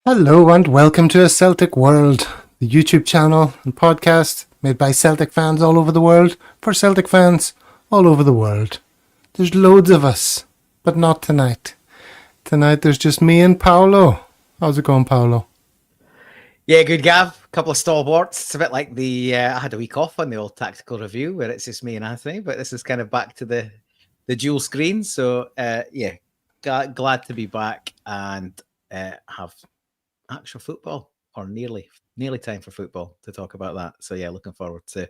Hello and welcome to A Celtic World, the YouTube channel and podcast made by Celtic fans all over the world for Celtic fans all over the world. There's loads of us, but not tonight. Tonight there's just me and Paolo. How's it going, Paolo? Yeah, good, Gav. A couple of stalwarts. It's a bit like I had a week off on the old tactical review where it's just me and Anthony, but this is kind of back to the dual screen. So yeah, glad to be back and have actual football, or nearly time for football to talk about that. So yeah, looking forward to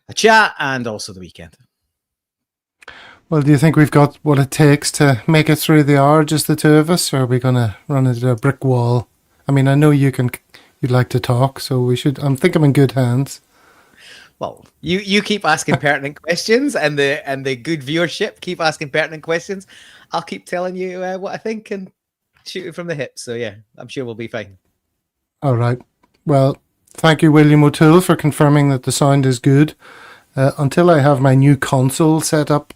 a chat and also the weekend. Well, do you think we've got what it takes to make it through the hour, just the two of us, or are we going to run into a brick wall? I mean, I know you'd like to talk, so we should. I think I'm in good hands. Well, you keep asking pertinent questions, and the good viewership keep asking pertinent questions. I'll keep telling you what I think and shooting from the hip. So yeah, I'm sure we'll be fine. All right. Well, thank you, William O'Toole, for confirming that the sound is good. Until I have my new console set up,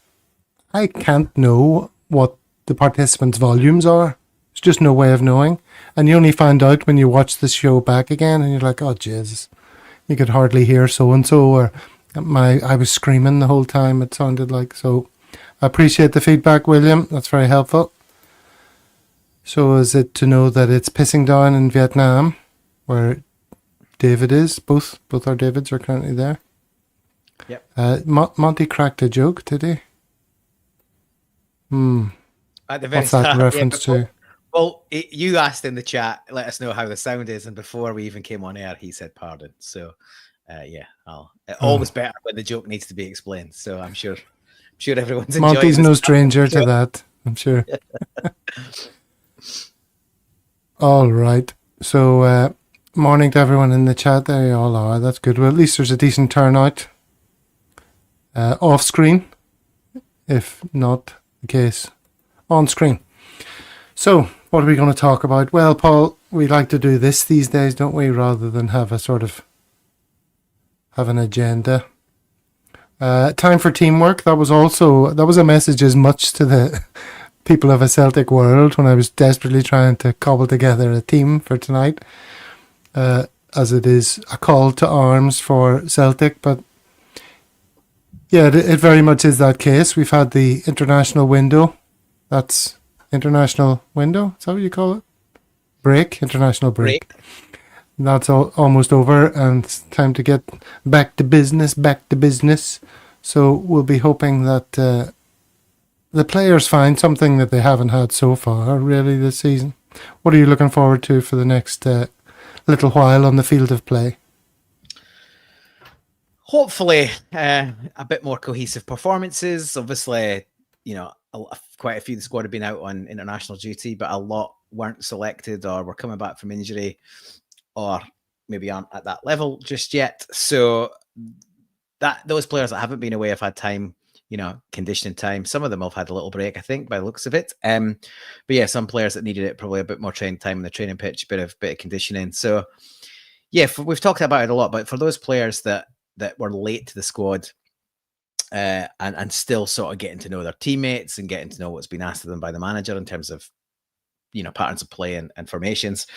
I can't know what the participants' volumes are. There's just no way of knowing. And you only find out when you watch the show back again and you're like, oh, Jesus, you could hardly hear so-and-so, or I was screaming the whole time, it sounded like. So I appreciate the feedback, William. That's very helpful. So is it to know that it's pissing down in Vietnam, where David is? Both our Davids are currently there. Yep. Monty cracked a joke, did he? At the very What's that start, reference to? Well, you asked in the chat, let us know how the sound is, and before we even came on air, he said pardon. So, yeah, always better when the joke needs to be explained. So I'm sure everyone's enjoying. Monty's no stranger to that, I'm sure. All right. So, morning to everyone in the chat. There you all are. That's good. Well, at least there's a decent turnout. Off screen, if not the case, on screen. So, what are we going to talk about? Well, Paul, we like to do this these days, don't we? Rather than have an agenda. Time for teamwork. That was a message as much to the people of A Celtic World when I was desperately trying to cobble together a team for tonight, as it is a call to arms for Celtic. But yeah, it very much is that case. We've had the international window. That's international window. Is that what you call it? International break. That's almost over, and it's time to get back to business. So we'll be hoping that the players find something that they haven't had so far, really, this season. What are you looking forward to for the next little while on the field of play? Hopefully, a bit more cohesive performances. Obviously, quite a few of the squad have been out on international duty, but a lot weren't selected or were coming back from injury, or maybe aren't at that level just yet. So that those players that haven't been away have had time, conditioning time. Some of them have had a little break, I think, by the looks of it. But yeah, some players that needed it, probably a bit more training time in the training pitch, bit of conditioning. So yeah, we've talked about it a lot, but for those players that were late to the squad, and still sort of getting to know their teammates and getting to know what's been asked of them by the manager in terms of, patterns of play and formations,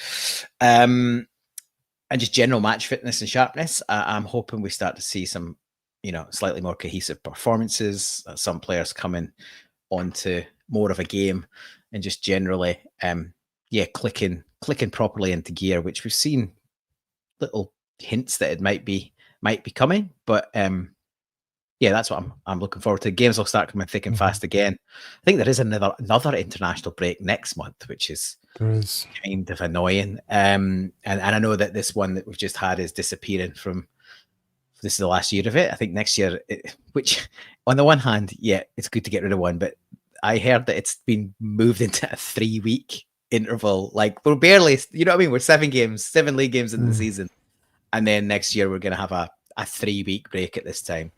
and just general match fitness and sharpness, I'm hoping we start to see some, slightly more cohesive performances, some players coming onto more of a game and just generally, clicking properly into gear, which we've seen little hints that it might be coming, but yeah, that's what I'm looking forward to. Games will start coming thick and fast again. I think there is another international break next month, which is kind of annoying. And I know that this one that we've just had is disappearing from. This is the last year of it. I think next year, which on the one hand, yeah, it's good to get rid of one, but I heard that it's been moved into a 3-week interval. Like, we're barely, you know what I mean? We're 7 league games in the season, and then next year we're going to have a 3-week break at this time.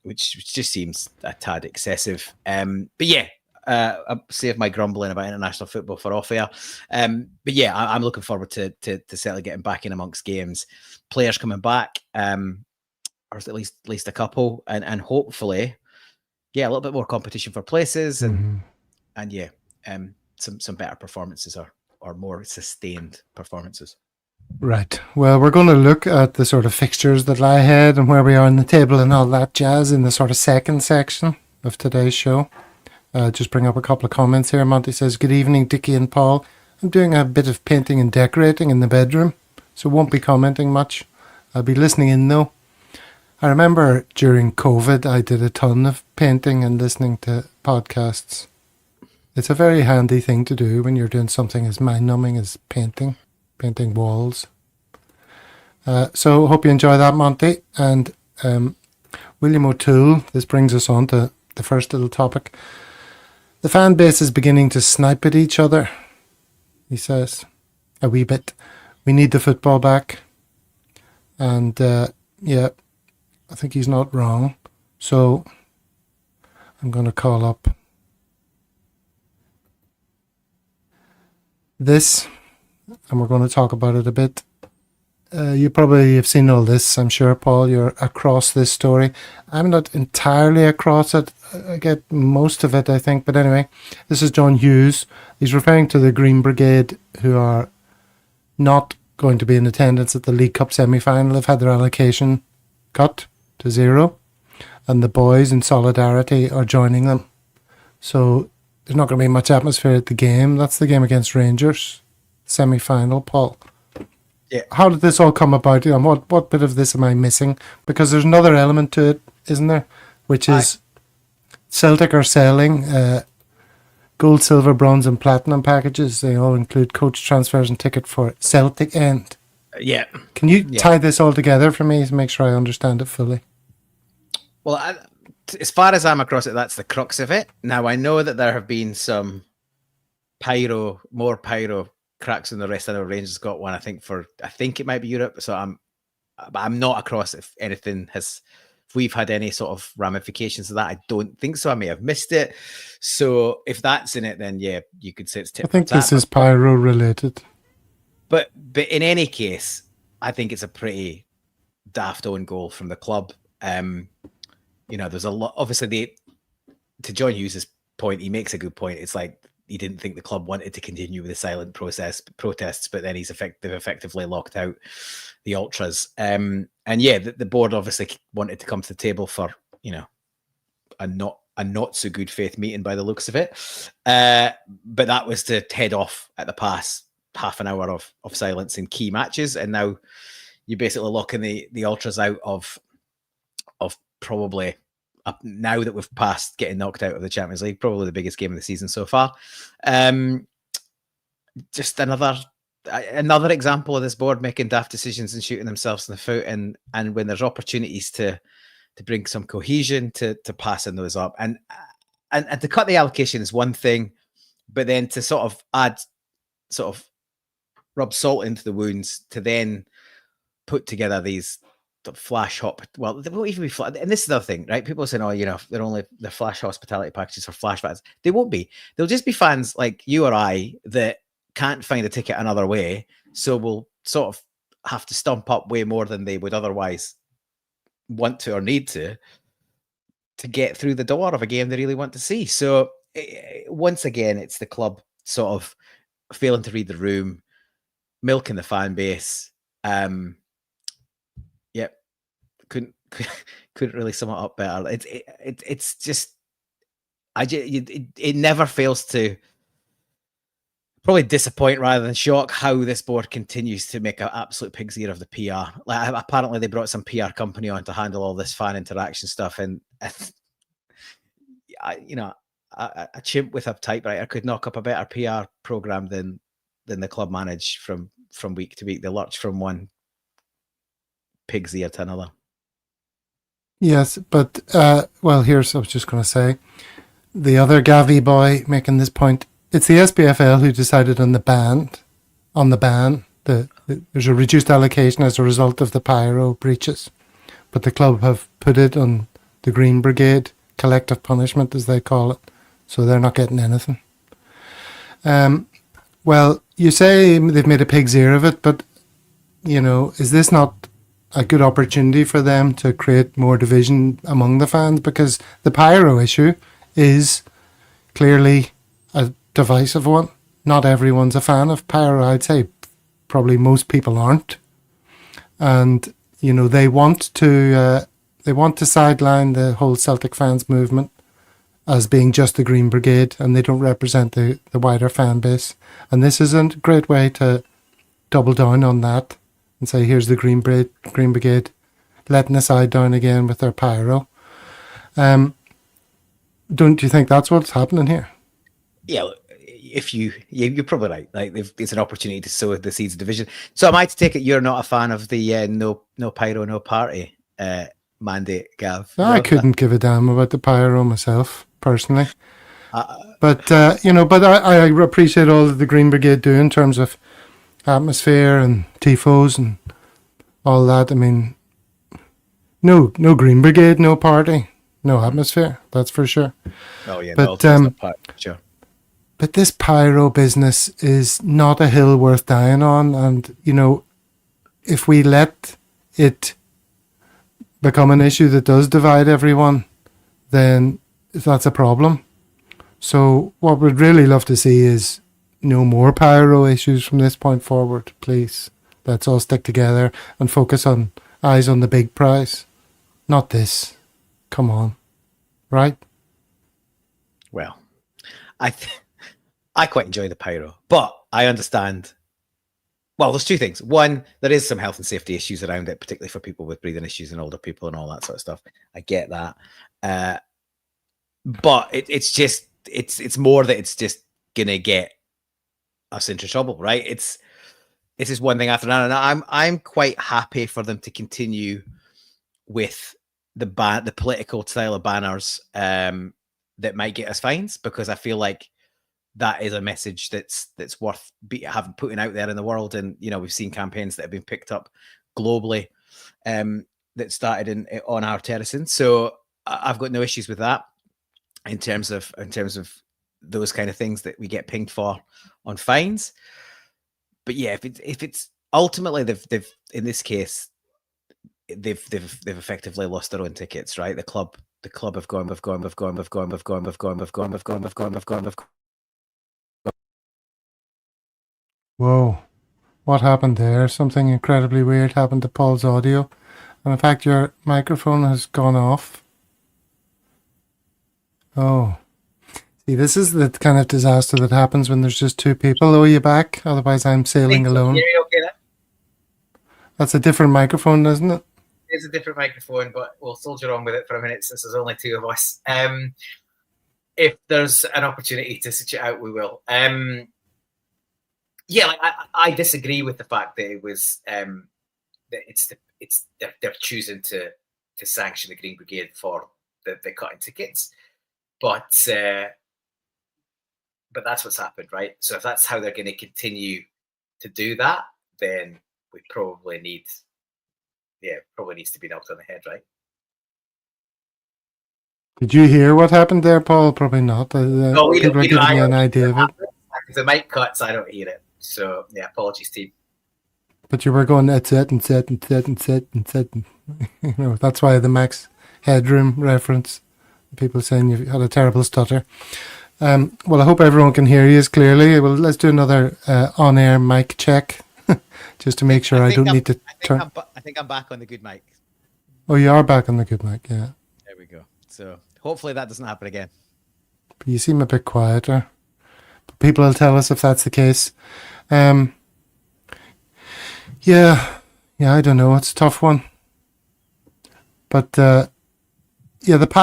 Which just seems a tad excessive. But yeah, I'll save my grumbling about international football for off air. But yeah, I'm looking forward to certainly getting back in amongst games, players coming back, or at least a couple, and hopefully, yeah, a little bit more competition for places, and yeah, some better performances are or more sustained performances. Right. Well, we're going to look at the sort of fixtures that lie ahead and where we are in the table and all that jazz in the sort of second section of today's show. Just bring up a couple of comments here. Monty says, "Good evening, Dickie and Paul. I'm doing a bit of painting and decorating in the bedroom, so won't be commenting much. I'll be listening in though. I remember during COVID, I did a ton of painting and listening to podcasts. It's a very handy thing to do when you're doing something as mind-numbing as painting walls. So hope you enjoy that, Monty." And William O'Toole, this brings us on to the first little topic. "The fan base is beginning to snipe at each other," he says, "a wee bit. We need the football back." And yeah, I think he's not wrong. So I'm going to call up this, and we're going to talk about it a bit. You probably have seen all this, I'm sure, Paul. You're across this story. I'm not entirely across it. I get most of it, I think. But anyway, this is John Hughes. He's referring to the Green Brigade, who are not going to be in attendance at the League Cup semi-final. They've had their allocation cut to 0. And the boys, in solidarity, are joining them. So there's not going to be much atmosphere at the game. That's the game against Rangers, semi-final, Paul. Yeah. How did this all come about? And what bit of this am I missing? Because there's another element to it, isn't there? Which is Celtic are selling gold, silver, bronze and platinum packages. They all include coach transfers and ticket for Celtic end. Yeah. Can you tie this all together for me to make sure I understand it fully? Well, as far as I'm across it, that's the crux of it. Now, I know that there have been some more pyro cracks than the rest. I know Rangers got one, I think it might be Europe. So I'm not across if we've had any sort of ramifications of that. I don't think so. I may have missed it. So if that's in it, then yeah, you could say it's tip. I think this is pyro related. But in any case, I think it's a pretty daft own goal from the club. There's a lot. Obviously, to John Hughes' point, he makes a good point. It's like he didn't think the club wanted to continue with the silent protests, but then they've effectively locked out the ultras. And yeah, the board obviously wanted to come to the table for a not so good faith meeting by the looks of it. But that was to head off at the pass half an hour of silence in key matches, and now you're basically locking the ultras out of probably, now that we've passed getting knocked out of the Champions League, probably the biggest game of the season so far. Just another example of this board making daft decisions and shooting themselves in the foot, and when there's opportunities to bring some cohesion, to passing those up, and to cut the allocation is one thing, but then to sort of rub salt into the wounds, to then put together these flash hop. Well, they won't even be flash. And this is the other thing, right? People are saying, "Oh, they're flash hospitality packages for flash fans." They won't be. They'll just be fans like you or I that can't find a ticket another way, so will sort of have to stump up way more than they would otherwise want to or need to get through the door of a game they really want to see. So once again, it's the club sort of failing to read the room, milking the fan base. Couldn't really sum it up better. It's just, it never fails to probably disappoint rather than shock how this board continues to make an absolute pig's ear of the PR. Like, apparently they brought some PR company on to handle all this fan interaction stuff, and a chimp with a typewriter could knock up a better PR program than the club manage from week to week. They lurch from one pig's ear to another. Yes, but I was just going to say, the other Gavi boy making this point, it's the SPFL who decided on the ban. There's a reduced allocation as a result of the pyro breaches, but the club have put it on the Green Brigade, collective punishment as they call it, so they're not getting anything. Well, you say they've made a pig's ear of it, but is this not a good opportunity for them to create more division among the fans? Because the pyro issue is clearly a divisive one. not everyone's a fan of pyro. I'd say probably most people aren't, and they want to sideline the whole Celtic fans movement as being just the Green Brigade, and they don't represent the wider fan base. And this is a great way to double down on that and say, here's the Green Brigade letting the side down again with their pyro. Don't you think that's what's happening here? Yeah, you're probably right. Like, it's an opportunity to sow the seeds of division. So am I to take it you're not a fan of the no pyro, no party mandate, Gav? I couldn't give a damn about the pyro myself, personally. But I appreciate all that the Green Brigade do in terms of atmosphere and tifos and all that. I mean, no Green Brigade, no party, no atmosphere. That's for sure. Oh yeah, but sure. But this pyro business is not a hill worth dying on, and if we let it become an issue that does divide everyone, then that's a problem. So what we'd really love to see is no more pyro issues from this point forward, please. Let's all stick together and focus on eyes on the big prize, not this. Come on, right? Well, I quite enjoy the pyro, but I understand. Well, there's two things. One, there is some health and safety issues around it, particularly for people with breathing issues and older people and all that sort of stuff. I get that. But it's more that it's just going to get us into trouble, right? It's just one thing after another. And I'm quite happy for them to continue with the political style of banners that might get us fines, because I feel like that is a message that's worth putting out there in the world. And we've seen campaigns that have been picked up globally that started on our terracing. So I've got no issues with that in terms of those kind of things that we get pinged for on fines. But yeah, if it's ultimately they've in this case they've effectively lost their own tickets, right? The club have gone. Whoa, what happened there? Something incredibly weird happened to Paul's audio. And in fact, your microphone has gone off. Oh. See, this is the kind of disaster that happens when there's just two people. Oh, you back? Otherwise, I'm sailing alone. Okay, then? That's a different microphone, isn't it? It's a different microphone, but we'll soldier on with it for a minute since there's only two of us. If there's an opportunity to switch it out, we will. Yeah, like I disagree with the fact that it was that they're choosing to sanction the Green Brigade for the cutting tickets, but that's what's happened, right? So if that's how they're going to continue to do that, then we probably needs to be knocked on the head, right? Did you hear what happened there, Paul? Probably not. No, people are giving me an idea of it. If the mic cuts, I don't hear it. So yeah, apologies, team. But you were going that's it and set and set and set and set. That's why the Max Headroom reference. People saying you had a terrible stutter. Well, I hope everyone can hear you as clearly. Well, let's do another on-air mic check, just to make sure I don't need to turn. I think I'm back on the good mic. Oh, you are back on the good mic, yeah. There we go. So hopefully that doesn't happen again. But you seem a bit quieter. But people will tell us if that's the case. Yeah, I don't know. It's a tough one. But I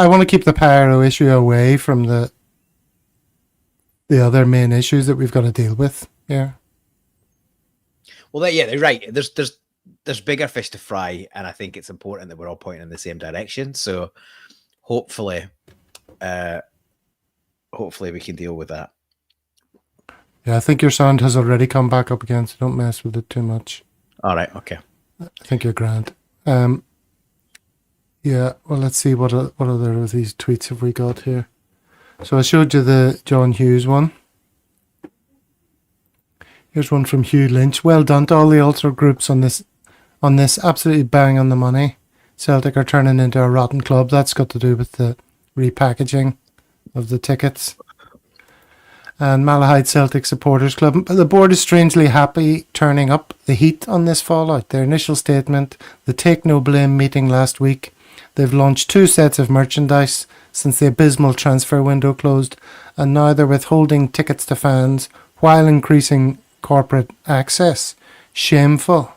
want to keep the pyro issue away from the other main issues that we've got to deal with. Yeah. Well, they're right. There's bigger fish to fry, and I think it's important that we're all pointing in the same direction. So hopefully we can deal with that. Yeah, I think your sound has already come back up again, so don't mess with it too much. All right. Okay. I think you're grand. Yeah, well, let's see what other of these tweets have we got here. So I showed you the John Hughes one. Here's one from Hugh Lynch. Well done to all the ultra groups on this absolutely bang on the money. Celtic are turning into a rotten club. That's got to do with the repackaging of the tickets. and Malahide Celtic Supporters Club. The board is strangely happy turning up the heat on this fallout. Their initial statement, the Take No Blame meeting last week. They've launched 2 sets of merchandise since the abysmal transfer window closed, and now they're withholding tickets to fans while increasing corporate access. Shameful.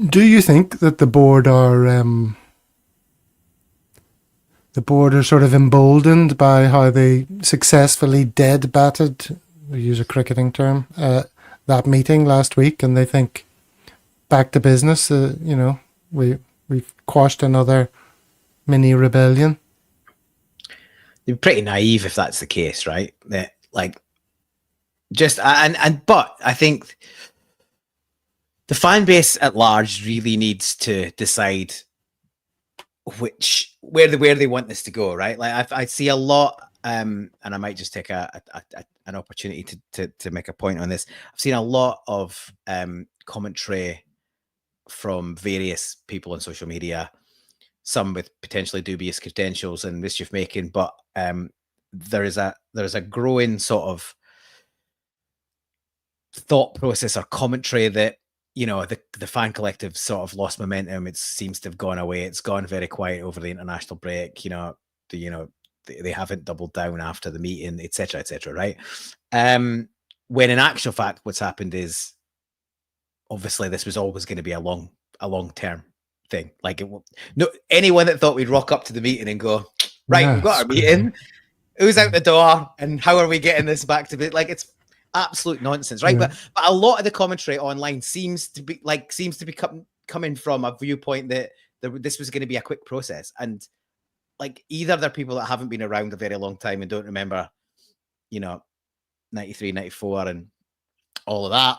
Do you think that the board are sort of emboldened by how they successfully dead-batted, to use a cricketing term, that meeting last week, and they think back to business? We've quashed another mini rebellion. They're pretty naive if that's the case, right? That but I think the fan base at large really needs to decide where they want this to go, right? Like I see a lot, and I might just take an opportunity to make a point on this. I've seen a lot of commentary from various people on social media, some with potentially dubious credentials and mischief making, but there is a growing sort of thought process or commentary that the fan collective sort of lost momentum. It seems to have gone away. It's gone very quiet over the international break. They haven't doubled down after the meeting, etc., right? When in actual fact, what's happened is obviously this was always going to be a long-term thing. Like anyone that thought we'd rock up to the meeting and go, right, we've got our meeting. Who's out the door, and how are we getting this back to be like? It's absolute nonsense, right? Yeah. But a lot of the commentary online seems to be coming from a viewpoint that this was going to be a quick process, and like either they're people that haven't been around a very long time and don't remember, 93, 94 and all of that,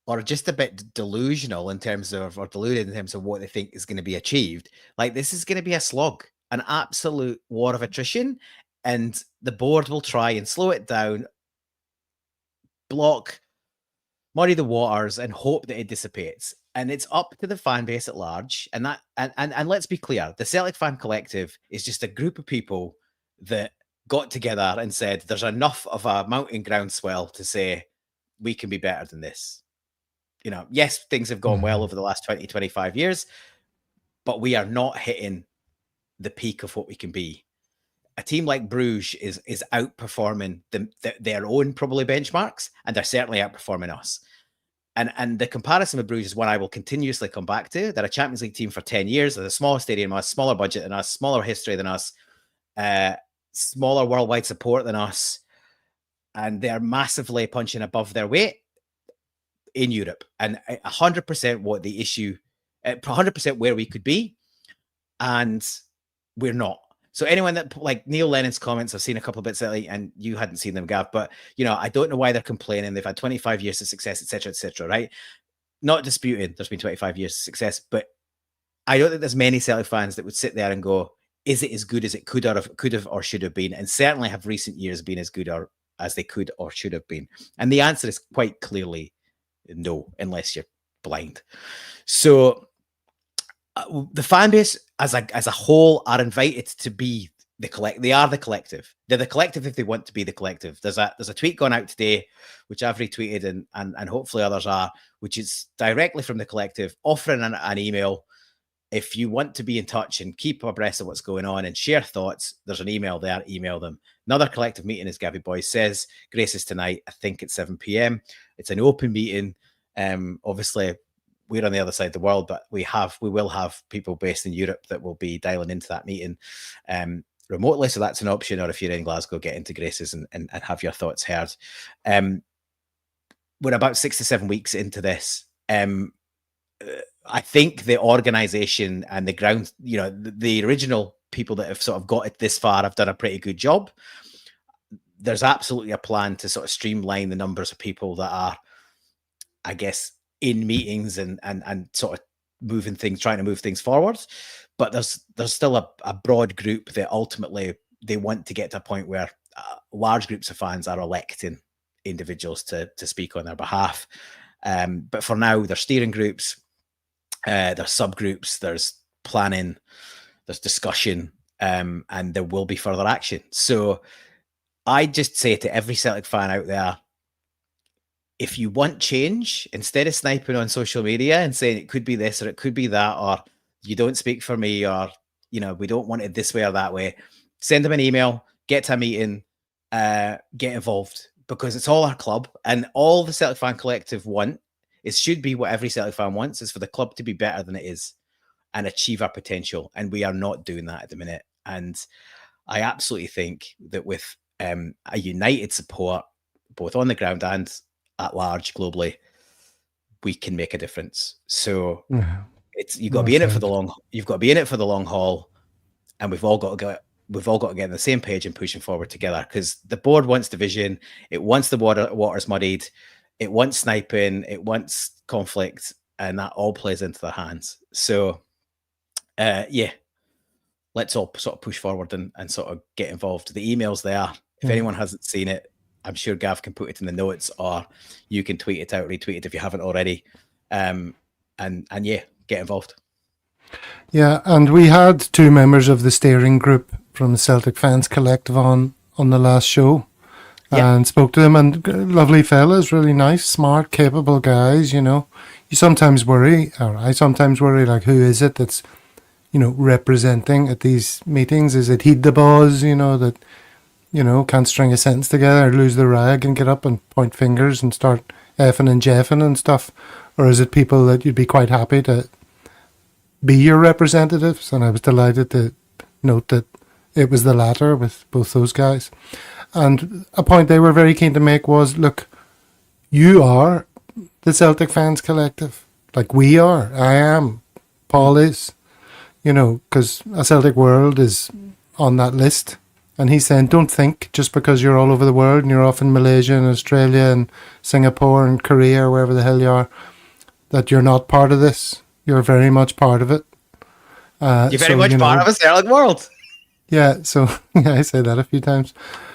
or just a bit delusional in terms of, or deluded in terms of what they think is going to be achieved. Like this is going to be a slog, an absolute war of attrition, and the board will try and slow it down, block, muddy the waters, and hope that it dissipates. And it's up to the fan base at large. And let's be clear, the Celtic fan collective is just a group of people that got together and said, there's enough of a mountain groundswell to say we can be better than this. Yes, things have gone well over the last 20, 25 years, but we are not hitting the peak of what we can be. A team like Bruges is outperforming their own probably benchmarks, and they're certainly outperforming us. And the comparison with Bruges is one I will continuously come back to. They're a Champions League team for 10 years. They're a smaller stadium than us, smaller budget than us, smaller history than us, smaller worldwide support than us, and they're massively punching above their weight in Europe, and 100% what the issue, 100% where we could be, and we're not. So anyone that, like Neil Lennon's comments, I've seen a couple of bits lately, and you hadn't seen them, Gav, but I don't know why they're complaining. They've had 25 years of success, etc., right? Not disputing there's been 25 years of success, but I don't think there's many Celtic fans that would sit there and go, is it as good as it could have or should have been? And certainly have recent years been as good or as they could or should have been? And the answer is quite clearly no, unless you're blind. So the fan base as a whole are invited to be the collective. They are the collective. They're the collective if they want to be the collective. There's a tweet gone out today, which I've retweeted and hopefully others are, which is directly from the collective, offering an email. If you want to be in touch and keep abreast of what's going on and share thoughts, there's an email there. Email them. Another collective meeting, as Gabby Boys says, Grace is tonight. I think it's 7 p.m. It's an open meeting. Obviously, we're on the other side of the world, but we will have people based in Europe that will be dialing into that meeting remotely. So that's an option. Or if you're in Glasgow, get into Grace's and have your thoughts heard. We're about 6 to 7 weeks into this. I think the organization and the ground, the original people that have sort of got it this far have done a pretty good job. There's absolutely a plan to sort of streamline the numbers of people that are, I guess, in meetings and sort of trying to move things forward. But there's still a broad group that ultimately they want to get to a point where large groups of fans are electing individuals to speak on their behalf. But for now, there's steering groups, there's subgroups, there's planning, there's discussion, and there will be further action. So I just say to every Celtic fan out there, if you want change, instead of sniping on social media and saying it could be this or it could be that, or you don't speak for me, or we don't want it this way or that way, send them an email, get to a meeting, get involved, because it's all our club, and all the Celtic Fan Collective want, it should be what every Celtic fan wants, is for the club to be better than it is and achieve our potential. And we are not doing that at the minute. And I absolutely think that with a united support, both on the ground and at large globally, we can make a difference. So you've got to be in it for the long. You've got to be in it for the long haul, and we've all got to get on the same page and pushing forward together. Because the board wants division, it wants the waters muddied, it wants sniping, it wants conflict, and that all plays into their hands. So, let's all sort of push forward and sort of get involved. The email's there. If anyone hasn't seen it, I'm sure Gav can put it in the notes, or you can tweet it out, retweet it if you haven't already. And get involved. Yeah, and we had 2 members of the steering group from the Celtic Fans Collective on the last show, and spoke to them, and lovely fellas, really nice, smart, capable guys. You sometimes worry, or I sometimes worry, like, who is it that's representing at these meetings? Is it Heed the Boys, that can't string a sentence together, lose the rag and get up and point fingers and start effing and jeffing and stuff? Or is it people that you'd be quite happy to be your representatives? And I was delighted to note that it was the latter with both those guys. And a point they were very keen to make was, look, you are the Celtic Fans Collective. Like, we are. I am. Paul is. Because A Celtic World is on that list. And he's saying, don't think just because you're all over the world and you're off in Malaysia and Australia and Singapore and Korea or wherever the hell you are, that you're not part of this. You're very much part of it. You're very much part of a Celtic world. Yeah, so I say that a few times.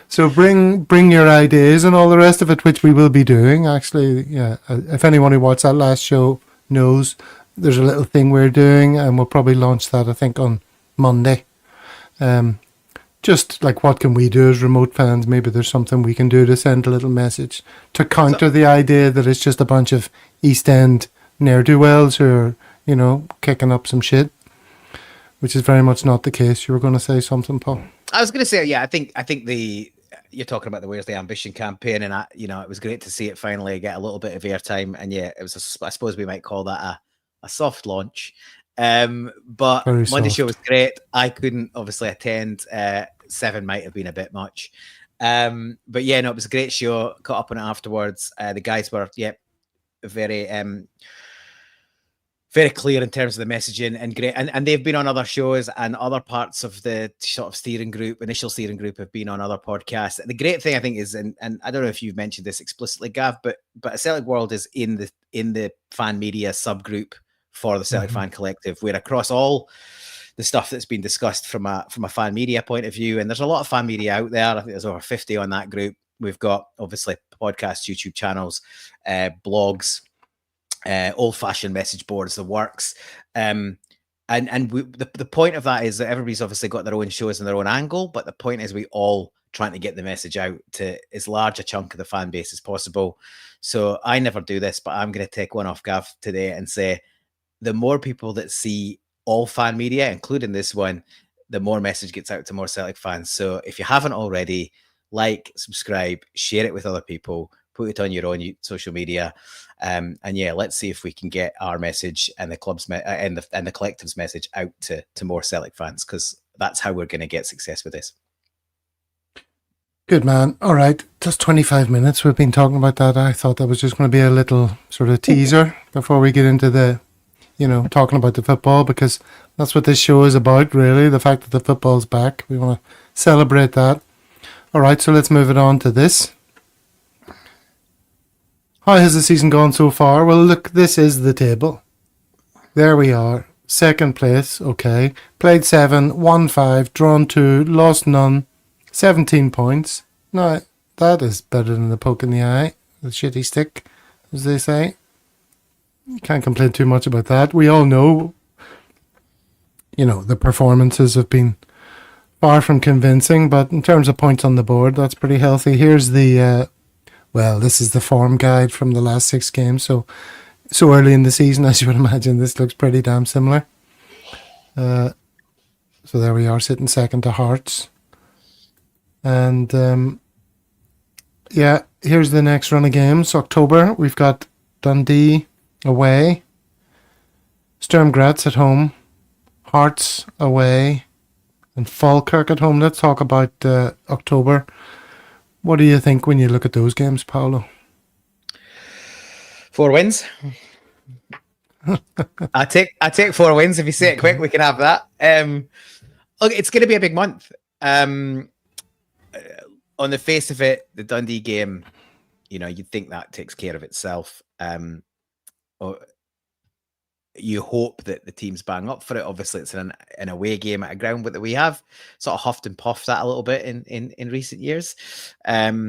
So bring your ideas and all the rest of it, which we will be doing. Actually, yeah. If anyone who watched that last show knows, there's a little thing we're doing, and we'll probably launch that, I think, on Monday. Just like, what can we do as remote fans? Maybe there's something we can do to send a little message to counter the idea that it's just a bunch of East End ne'er-do-wells who are, kicking up some shit, which is very much not the case. You were going to say something, Paul? I was going to say, yeah, I think you're talking about the Where's the Ambition campaign, and it was great to see it finally get a little bit of airtime. And yeah, it was I suppose we might call that a soft launch. But Very Monday soft. show was great. I couldn't obviously attend. 7 might have been a bit much. But yeah, no, it was a great show. Caught up on it afterwards. The guys were, very very clear in terms of the messaging, and great. And they've been on other shows, and other parts of the sort of initial steering group have been on other podcasts. And the great thing, I think, is, and I don't know if you've mentioned this explicitly, Gav, but A Celtic World is in the fan media subgroup for the Celtic Fan Collective. We're across all the stuff that's been discussed from a fan media point of view, and there's a lot of fan media out there. I think there's over 50 on that group. We've got obviously podcasts, YouTube channels, blogs, old-fashioned message boards, the works. The point of that is that everybody's obviously got their own shows and their own angle, but the point is we all trying to get the message out to as large a chunk of the fan base as possible. So I never do this, but I'm going to take one off Gav today and say, the more people that see all fan media, including this one, the more message gets out to more Celtic fans. So if you haven't already, like, subscribe, share it with other people, put it on your own social media. And yeah, let's see if we can get our message and the club's and the collective's message out to more Celtic fans, because that's how we're going to get success with this. Good man. All right, just 25 minutes we've been talking about that. I thought that was just going to be a little sort of teaser before we get into the, talking about the football, because that's what this show is about, really, the fact that the football's back. We want to celebrate that. All right, so let's move it on to this. How has the season gone so far? Well, look, this is the table. There we are. Second place, okay. Played 7, won 5, drawn 2, lost none, 17 points. Now, that is better than the poke in the eye, the shitty stick, as they say. You can't complain too much about that. We all know, the performances have been far from convincing, but in terms of points on the board, that's pretty healthy. Here's the this is the form guide from the last 6 games. So early in the season, as you would imagine, this looks pretty damn similar. So there we are, sitting second to Hearts. And here's the next run of games. October, we've got Dundee away, Sturm Graz at home, Hearts away, and Falkirk at home. Let's talk about October. What do you think when you look at those games, Paolo? 4 wins. I take 4 wins. If you say it quick, we can have that. Look, it's going to be a big month. On the face of it, the Dundee game, you'd think that takes care of itself. You hope that the teams bang up for it. Obviously, it's an away game at a ground that we have sort of huffed and puffed that a little bit in recent years. But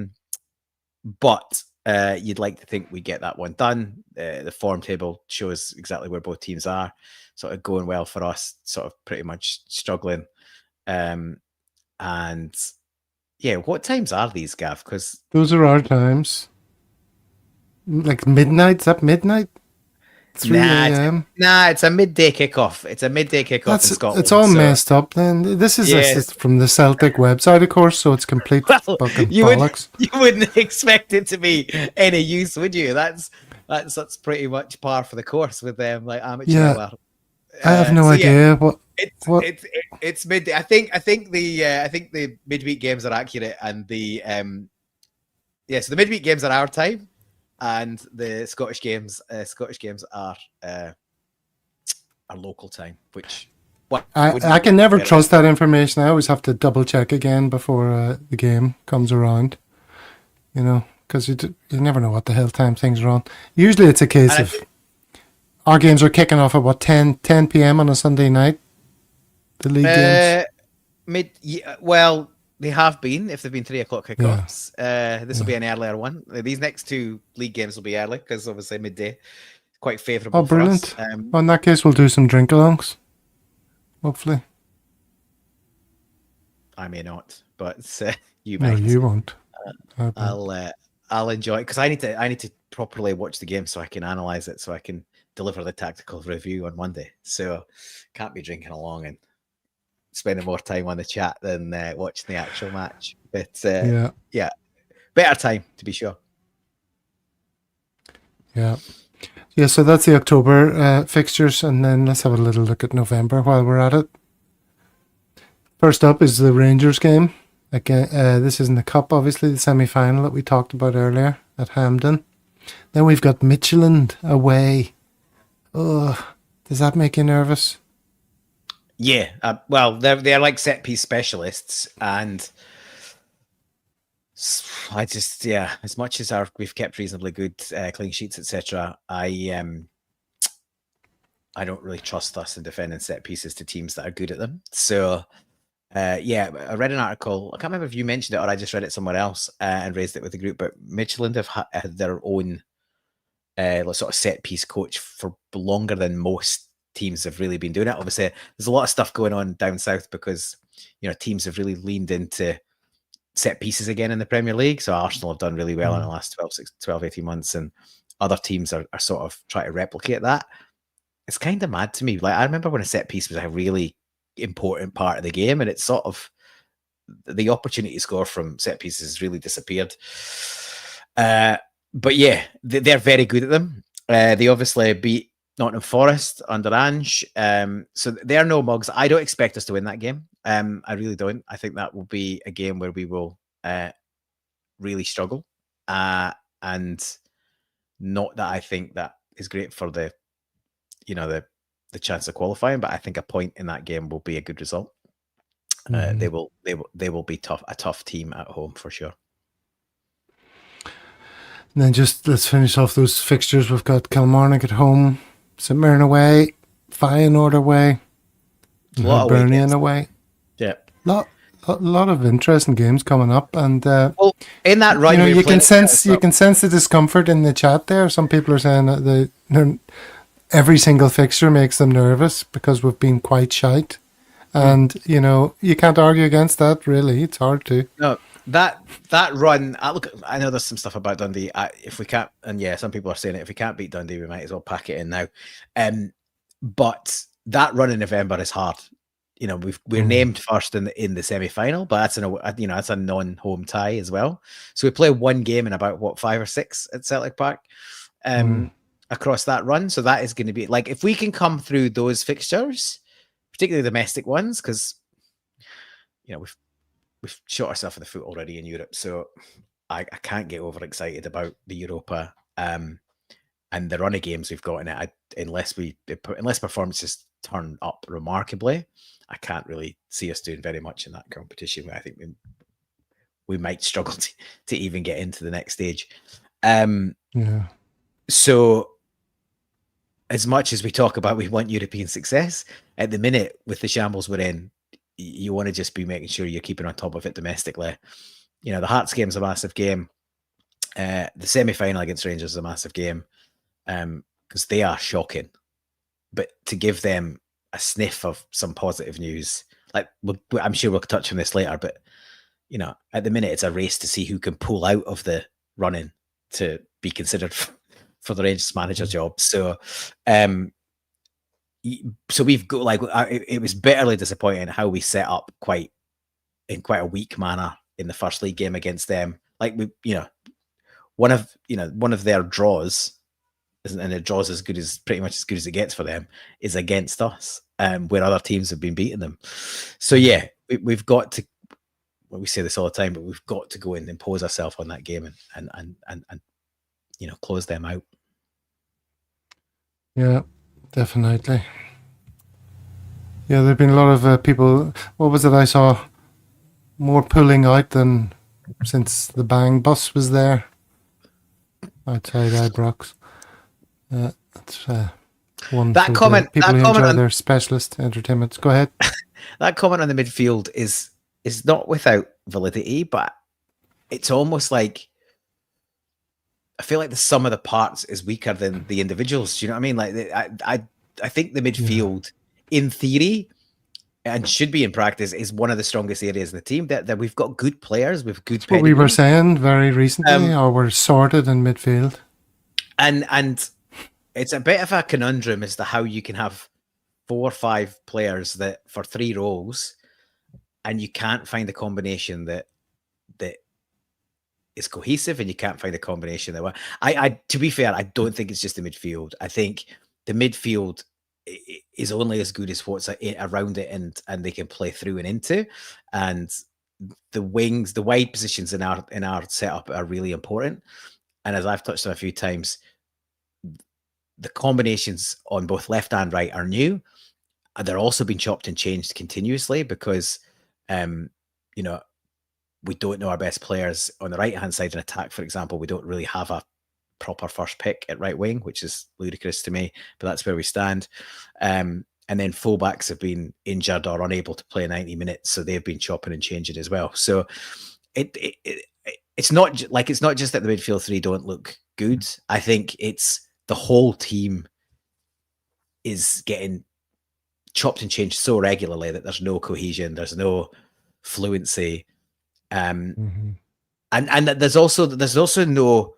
you'd like to think we get that one done. The form table shows exactly where both teams are, sort of going well for us, sort of pretty much struggling. And yeah, what times are these, Gav? Because those are our times. Like midnight? Is that midnight? 3 a.m. It's a midday kickoff. It's a midday kickoff in Scotland. It's all messed up. Then this is from the Celtic website, of course, so it's complete fucking bollocks. You wouldn't expect it to be any use, would you? That's pretty much par for the course with them, like amateur hour. I have no idea what. It's midday. I think the midweek games are accurate, and the so the midweek games are our time. And the Scottish games are local time, which I can never trust that information. I always have to double check again before the game comes around. Because you never know what the hell time things are on. Usually, it's a case of our games are kicking off at 10 p.m. on a Sunday night. The league games. They have been, if they've been 3 o'clock kickoffs. This will be an earlier one. These next 2 league games will be early because obviously midday, quite favourable for us. Well, in that case, we'll do some drink-alongs, hopefully. I may not, but you might. No, you won't. I'll enjoy it because I need to properly watch the game so I can analyse it, so I can deliver the tactical review on Monday. So can't be drinking along and spending more time on the chat than watching the actual match. But better time to be sure. Yeah. So that's the October fixtures, and then let's have a little look at November while we're at it. First up is the Rangers game. Again, this is in the Cup, obviously, the semi-final that we talked about earlier at Hampden. Then we've got Midtjylland away. Oh, does that make you nervous? Yeah, they're like set piece specialists, and I just as much as we've kept reasonably good clean sheets, etc. I don't really trust us in defending set pieces to teams that are good at them. So I read an article. I can't remember if you mentioned it or I just read it somewhere else and raised it with the group. But Midtjylland have had their own sort of set piece coach for longer than most teams have really been doing it. Obviously, there's a lot of stuff going on down south because teams have really leaned into set pieces again in the Premier League. So Arsenal have done really well in the last 12, 18 months, and other teams are sort of trying to replicate that. It's kind of mad to me. Like, I remember when a set piece was a really important part of the game, and it's sort of the opportunity to score from set pieces has really disappeared. But yeah, they're very good at them. They obviously beat Nottingham Forest under Ange. So they're no mugs. I don't expect us to win that game. I really don't. I think that will be a game where we will really struggle. And not that I think that is great for the chance of qualifying, but I think a point in that game will be a good result. They will be a tough team at home for sure. And then let's finish off those fixtures. We've got Kilmarnock at home, St Mirren away, Feyenoord away, Hibernian away. Yeah, a lot of interesting games coming up, and in that run, you can sense the discomfort in the chat there. Some people are saying that every single fixture makes them nervous because we've been quite shite And, you know, you can't argue against that, really. It's hard to. No, that run. I know there's some stuff about Dundee. If we can't, and yeah, some people are saying it. If we can't beat Dundee, we might as well pack it in now. But that run in November is hard. You know, we're named first in the semi final, but that's a non-home tie as well. So we play one game in about 5 or 6 at Celtic Park across that run. So that is going to be like, if we can come through those fixtures, particularly domestic ones, because you know we've shot ourselves in the foot already in Europe. So I can't get overexcited about the Europa and the run of games we've got in it. Unless performances turn up remarkably, I can't really see us doing very much in that competition. I think we might struggle to even get into the next stage. So as much as we talk about we want European success, at the minute with the shambles we're in, you want to just be making sure you're keeping on top of it domestically. You know, the Hearts game's a massive game. The semi-final against Rangers is a massive game because they are shocking. But to give them a sniff of some positive news, like I'm sure we'll touch on this later, but you know, at the minute it's a race to see who can pull out of the running to be considered for the Rangers manager job. So, we've got it was bitterly disappointing how we set up quite a weak manner in the first league game against them. Like one of their draws, and the draws pretty much as good as it gets for them, is against us, where other teams have been beating them. So yeah, we've got to. Well, we say this all the time, but we've got to go and impose ourselves on that game and close them out. Yeah, definitely. Yeah, there've been a lot of people. What was it I saw? More pulling out than since the Bang bus was there outside Ibrox. That's one. That comment. People that who comment enjoy on, their specialist entertainments. Go ahead. That comment on the midfield is not without validity, but it's almost like I feel like the sum of the parts is weaker than the individuals. Do you know what I mean? Like I think the midfield, in theory, and should be in practice, is one of the strongest areas in the team. That we've got good players with good pedigree. What we were saying very recently, or we're sorted in midfield, and it's a bit of a conundrum as to how you can have 4 or 5 players that for 3 roles, and you can't find a combination that is cohesive, and you can't find a combination that. I to be fair, I don't think it's just the midfield. I think the midfield is only as good as what's around it, and they can play through and into. And the wings, the wide positions in our setup are really important. And as I've touched on a few times, the combinations on both left and right are new. They're also being chopped and changed continuously because, we don't know our best players on the right-hand side in attack. For example, we don't really have a proper first pick at right wing, which is ludicrous to me, but that's where we stand. And then fullbacks have been injured or unable to play 90 minutes, so they've been chopping and changing as well. So it's not just that the midfield 3 don't look good. I think it's the whole team is getting chopped and changed so regularly that there's no cohesion, there's no fluency. And there's also no,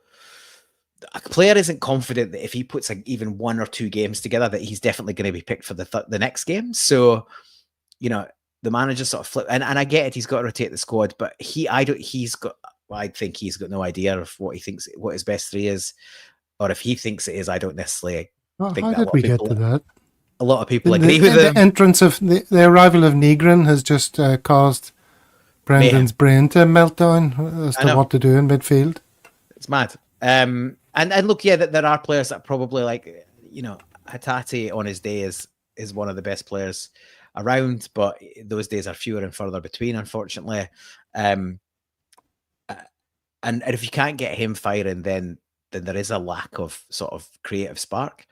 a player isn't confident that if he puts even 1 or 2 games together that he's definitely going to be picked for the next game. So, the manager sort of flip, and I get it, he's got to rotate the squad, but I think he's got no idea of what his best 3 is, or if he thinks it is. I don't necessarily think how that did we get to that? A lot of people agree with him. The entrance of the arrival of Negrin has just caused Brendan's brain to melt down as to what to do in midfield. It's mad. And look, yeah, that there are players that probably Hatate on his day is one of the best players around, but those days are fewer and further between, unfortunately. And if you can't get him firing, then there is a lack of sort of creative spark.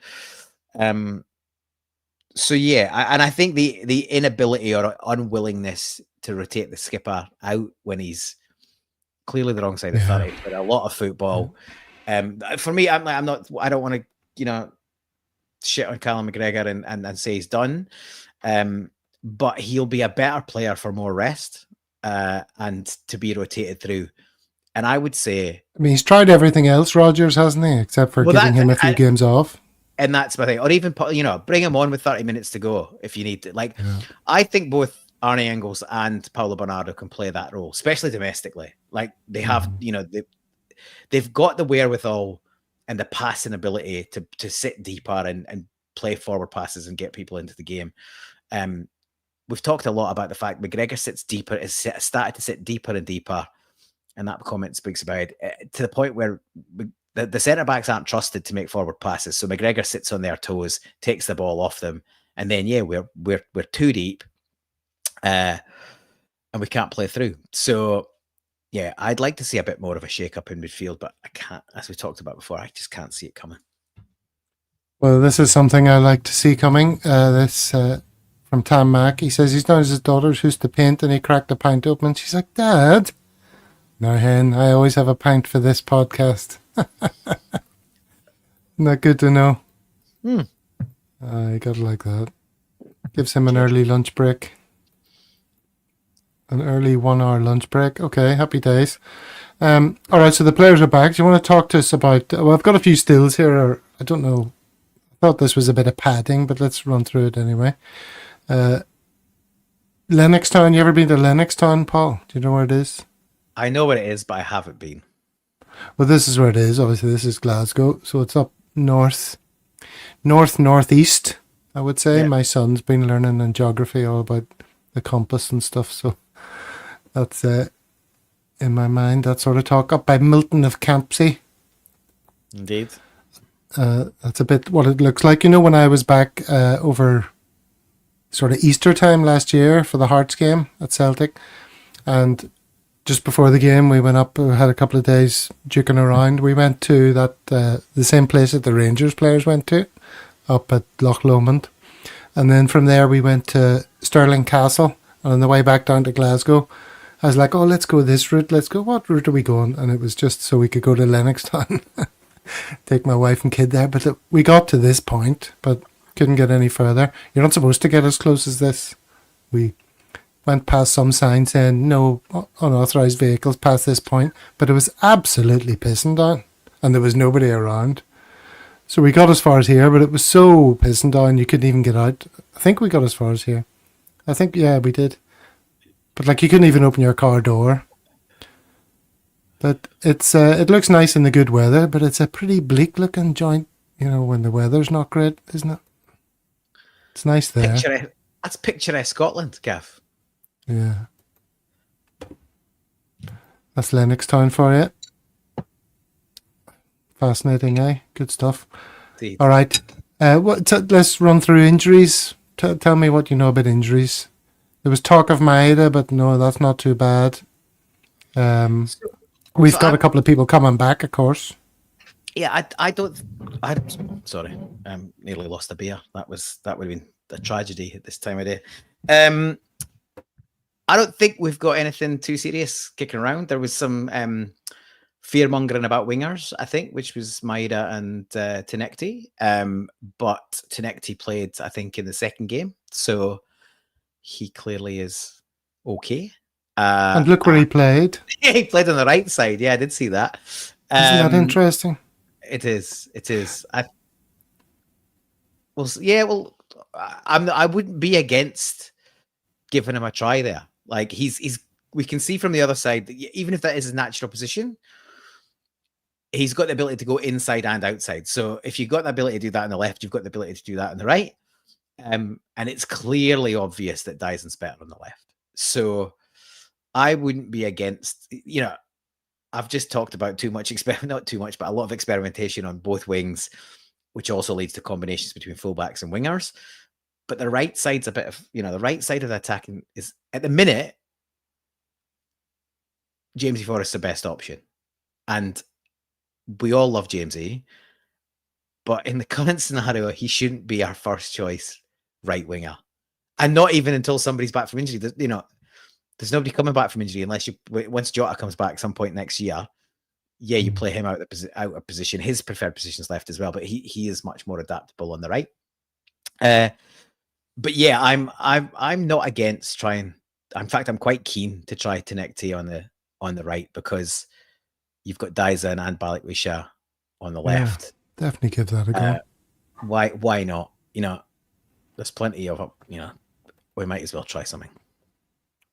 So yeah, I think the inability or unwillingness to rotate the skipper out when he's clearly the wrong side of 30, but a lot of football. For me, I don't want to shit on Callum McGregor and say he's done. but he'll be a better player for more rest and to be rotated through. And I would say, I mean, he's tried everything else, Rodgers, hasn't he? Except for giving him a few games off. And that's my thing. Or even, bring him on with 30 minutes to go if you need to. Like, I think both Arne Engels and Paulo Bernardo can play that role, especially domestically. Like, they have, they've got the wherewithal and the passing ability to sit deeper and play forward passes and get people into the game. We've talked a lot about the fact McGregor sits deeper, has started to sit deeper and deeper. And that comment speaks about it, to the point where the centre-backs aren't trusted to make forward passes. So McGregor sits on their toes, takes the ball off them, and then, we're too deep and we can't play through. So, I'd like to see a bit more of a shake-up in midfield, but I can't, as we talked about before, I just can't see it coming. Well, this is something I like to see coming. This from Tam Mack. He says he's down at his daughter's who's to paint, and he cracked a pint open. She's like, Dad, no, hen, I always have a pint for this podcast. Not good to know. You got to like that. Gives him an early lunch break. An early 1 hour lunch break. Okay, happy days. All right, so the players are back. Do you want to talk to us about... Well, I've got a few stills here. Or I don't know. I thought this was a bit of padding, but let's run through it anyway. Lennoxtown. You ever been to Lennoxtown, Paul? Do you know where it is? I know where it is, but I haven't been. Well, this is where it is. Obviously, this is Glasgow. So it's up northeast, I would say. Yeah. My son's been learning in geography all about the compass and stuff. So that's in my mind, that sort of talk. Up by Milton of Campsie. Indeed. That's a bit what it looks like. When I was back over sort of Easter time last year for the Hearts game at Celtic, and just before the game, we went up, we had a couple of days duking around. We went to the same place that the Rangers players went to, up at Loch Lomond. And then from there, we went to Stirling Castle. And on the way back down to Glasgow, I was like, oh, let's go this route. Let's go. What route are we going? And it was just so we could go to Lennoxtown. Take my wife and kid there. But we got to this point, but couldn't get any further. You're not supposed to get as close as this. We went past some signs saying no unauthorised vehicles past this point, but it was absolutely pissing down and there was nobody around. So we got as far as here, but it was so pissing down you couldn't even get out. I think we got as far as here. I think, yeah, we did. But you couldn't even open your car door. But it looks nice in the good weather, but it's a pretty bleak looking joint, when the weather's not great, isn't it? It's nice there. That's picturesque Scotland, Gav. Yeah. That's Lennoxtown for you. Fascinating, eh? Good stuff. Indeed. All right. Let's run through injuries. Tell me what you know about injuries. There was talk of Maeda, but no, that's not too bad. We've got a couple of people coming back, of course. Yeah, sorry, nearly lost a beer. That would have been a tragedy at this time of day. I don't think we've got anything too serious kicking around. There was some fear-mongering about wingers, I think, which was Maeda and Tinekti. But Tinekti played, I think, in the second game. So he clearly is okay. And look where he played. Yeah, he played on the right side. Yeah, I did see that. Isn't that interesting? It is. I wouldn't be against giving him a try there. Like we can see from the other side that even if that is his natural position, he's got the ability to go inside and outside. So if you've got the ability to do that on the left, you've got the ability to do that on the right. And it's clearly obvious that Dyson's better on the left. So I wouldn't be against, I've just talked about not too much, but a lot of experimentation on both wings, which also leads to combinations between fullbacks and wingers. But the right side's a bit of, the right side of the attacking is, at the minute, Jamesy Forrest's the best option. And we all love Jamesy. But in the current scenario, he shouldn't be our first choice right winger. And not even until somebody's back from injury. There's nobody coming back from injury unless once Jota comes back at some point next year. Yeah, you play him out of position. His preferred position's left as well, but he is much more adaptable on the right. But yeah, I'm not against trying. In fact, I'm quite keen to try Tenekti on the right, because you've got Dyson and Balikwisha on the Yeah, left. definitely give that a go. Why not? There's plenty of we might as well try something.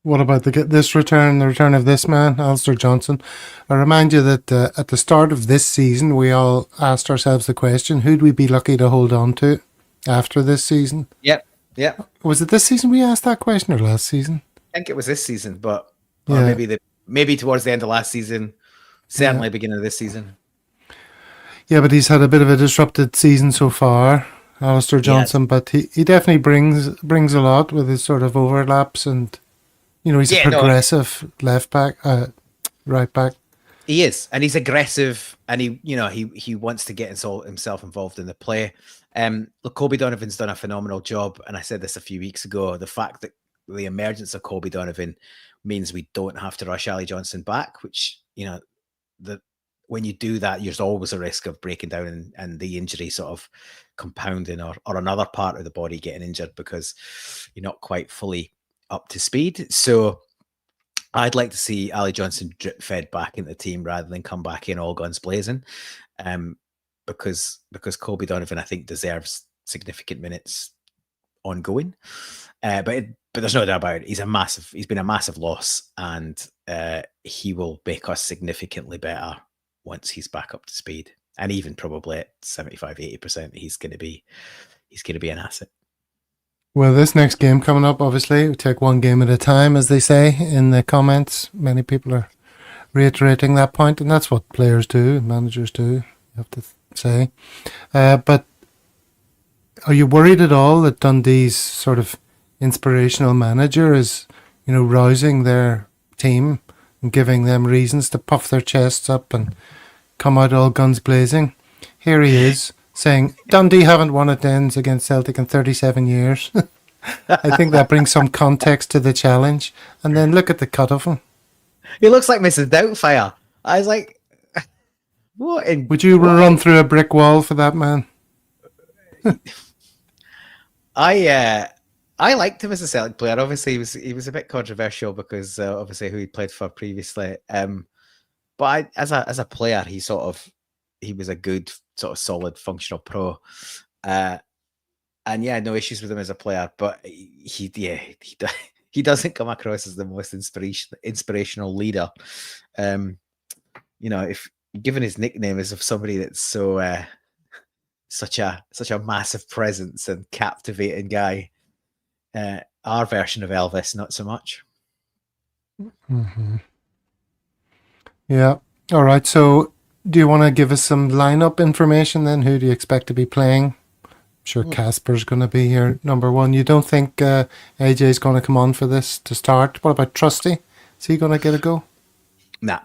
What about the return of this man, Alistair Johnson? I remind you that at the start of this season, we all asked ourselves the question, who'd we be lucky to hold on to after this season? Yep. Was it this season we asked that question, or last season? I think it was this season, or Yeah. maybe towards the end of last season, certainly beginning of this season. Yeah, but he's had a bit of a disrupted season so far, Alistair Johnson, but he definitely brings a lot with his sort of overlaps, and he's a progressive left back, right back. He is, and he's aggressive, and he wants to get himself involved in the play. Look, Kobe Donovan's done a phenomenal job, and I said this a few weeks ago. The fact that the emergence of Kobe Donovan means we don't have to rush Ali Johnson back, which when you do that, there's always a risk of breaking down and the injury sort of compounding, or another part of the body getting injured because you're not quite fully up to speed. So I'd like to see Ali Johnson drip fed back into the team rather than come back in all guns blazing, because Kobe Donovan, I think, deserves significant minutes ongoing. But there's no doubt about it. He's been a massive loss, and he will make us significantly better once he's back up to speed. And even probably at 75-80%, he's going to be an asset. Well, this next game coming up, obviously, we take one game at a time, as they say in the comments. Many people are reiterating that point, and that's what players do, managers do, you have to say. But are you worried at all that Dundee's sort of inspirational manager is, rousing their team and giving them reasons to puff their chests up and come out all guns blazing? Here he is, saying, Dundee haven't won at Dens against Celtic in 37 years. I think that brings some context to the challenge. And then look at the cut of him. He looks like Mrs. Doubtfire. I was like, what? Would you run through a brick wall for that man? I liked him as a Celtic player. Obviously, he was a bit controversial because obviously who he played for previously. But as a player, he was a good sort of solid functional pro, and yeah, no issues with him as a player. But he doesn't come across as the most inspirational leader. If given his nickname is of somebody that's so such a massive presence and captivating guy, our version of Elvis, not so much. Mm-hmm. Yeah. All right. So, do you want to give us some lineup information then? Who do you expect to be playing? I'm sure Casper's going to be here, number one. You don't think AJ's going to come on for this to start? What about Trusty? Is he going to get a go? Nah.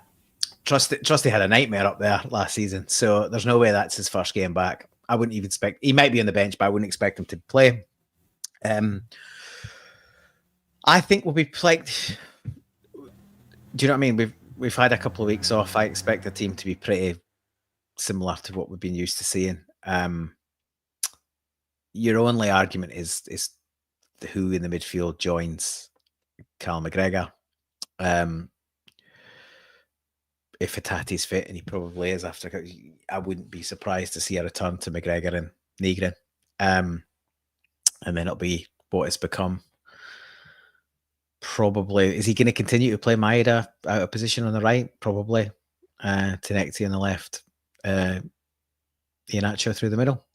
Trusty had a nightmare up there last season, so there's no way that's his first game back. I wouldn't even expect... He might be on the bench, but I wouldn't expect him to play. I think we'll be plagued... Do you know what I mean? We've had a couple of weeks off. I expect the team to be pretty similar to what we've been used to seeing. Your only argument is who in the midfield joins Cal McGregor. If Hatati's fit, and he probably is after, I wouldn't be surprised to see a return to McGregor and Negrin. And then it'll be what it's become. Probably, is he going to continue to play Maeda out of position on the right? Probably. Tenekti on the left. Iheanacho through the middle.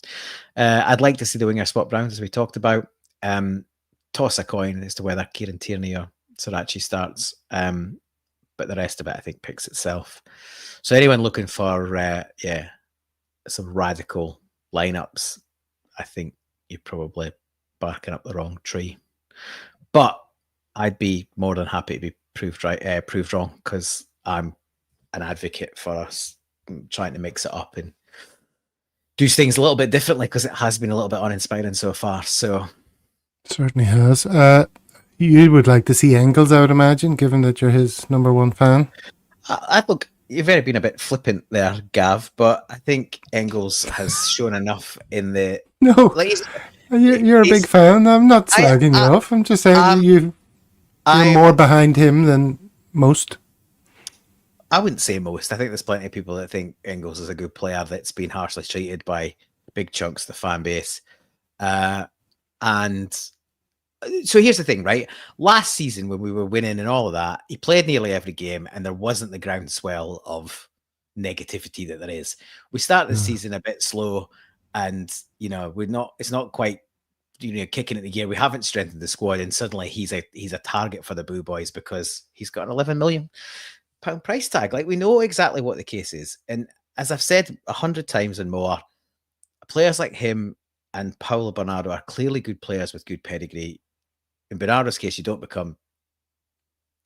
I'd like to see the winger swap round, as we talked about. Toss a coin as to whether Kieran Tierney or Sorachi starts. But the rest of it, I think, picks itself. So anyone looking for some radical lineups, I think you're probably barking up the wrong tree. But I'd be more than happy to be proved wrong, because I'm an advocate for us trying to mix it up and do things a little bit differently, because it has been a little bit uninspiring so far. So certainly has. You would like to see Engels, I would imagine, given that you're his number one fan. I look, you've already been a bit flippant there, Gav, but I think Engels has shown enough in the... No, You're a big fan. I'm not slagging you off. I'm just saying you're more behind him than most. I wouldn't say most. I think there's plenty of people that think Engels is a good player that's been harshly treated by big chunks of the fan base. And so here's the thing, right? Last season, when we were winning and all of that, he played nearly every game, and there wasn't the groundswell of negativity that there is. We started the season a bit slow, and it's not quite kicking at the gear. We haven't strengthened the squad, and suddenly he's a target for the Boo Boys because he's got an £11 million price tag. Like, we know exactly what the case is, and as I've said 100 times and more, players like him and Paulo Bernardo are clearly good players with good pedigree. In Bernardo's case, you don't become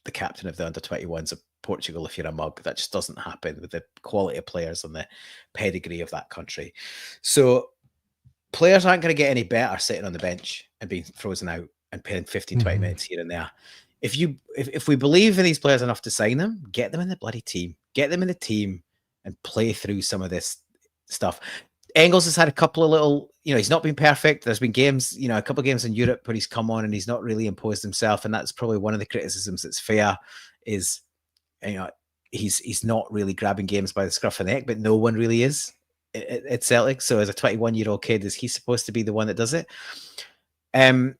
the captain of the under-21s of Portugal if you're a mug. That just doesn't happen with the quality of players and the pedigree of that country. So players aren't going to get any better sitting on the bench and being frozen out and playing 15, 20 minutes here and there. If we believe in these players enough to sign them, get them in the bloody team. Get them in the team and play through some of this stuff. Engels has had a couple of little, he's not been perfect. There's been games, a couple of games in Europe where he's come on and he's not really imposed himself. And that's probably one of the criticisms that's fair is, he's not really grabbing games by the scruff of the neck, but no one really is at Celtic. So as a 21-year-old kid, is he supposed to be the one that does it? To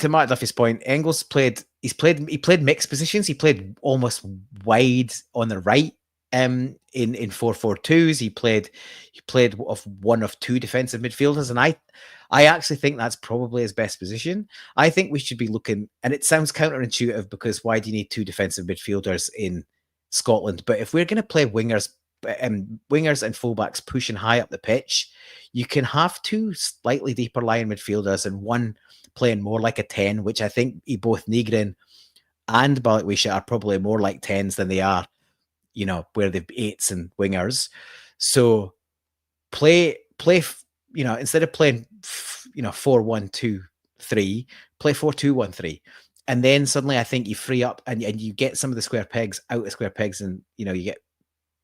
Mark Duffy's point, Engels played mixed positions. He played almost wide on the right. In 4-4-2s, he played of one of two defensive midfielders, and I actually think that's probably his best position. I think we should be looking, and it sounds counterintuitive because why do you need two defensive midfielders in Scotland? But if we're going to play wingers and fullbacks pushing high up the pitch, you can have two slightly deeper lying midfielders and one playing more like a 10, which I think both Nygren and Balikwisha are probably more like 10s than they are, where they've 8s and wingers. So play, instead of playing, 4-1-2-3, play 4-2-1-3. And then suddenly I think you free up and you get some of the square pegs out of square pegs, and, you get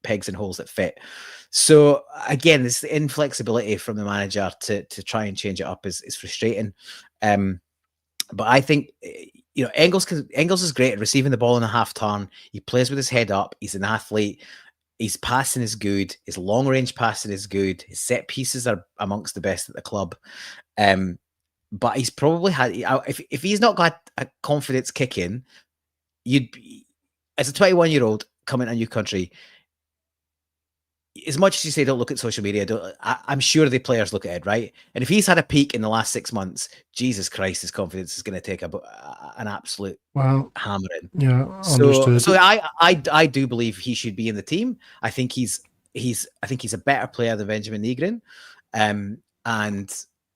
pegs and holes that fit. So again, this inflexibility from the manager to try and change it up is frustrating. But I think, Engels is great at receiving the ball in a half turn. He plays with his head up. He's an athlete. His passing is good. His long range passing is good. His set pieces are amongst the best at the club. But he's probably had, if he's not got a confidence kick in, as a 21-year-old coming to a new country, as much as you say don't look at social media, I'm sure the players look at it, right? And if he's had a peak in the last 6 months, Jesus Christ, his confidence is going to take an absolute hammering. Yeah, understood. So I do believe he should be in the team. I think he's a better player than Benjamin Nygren, and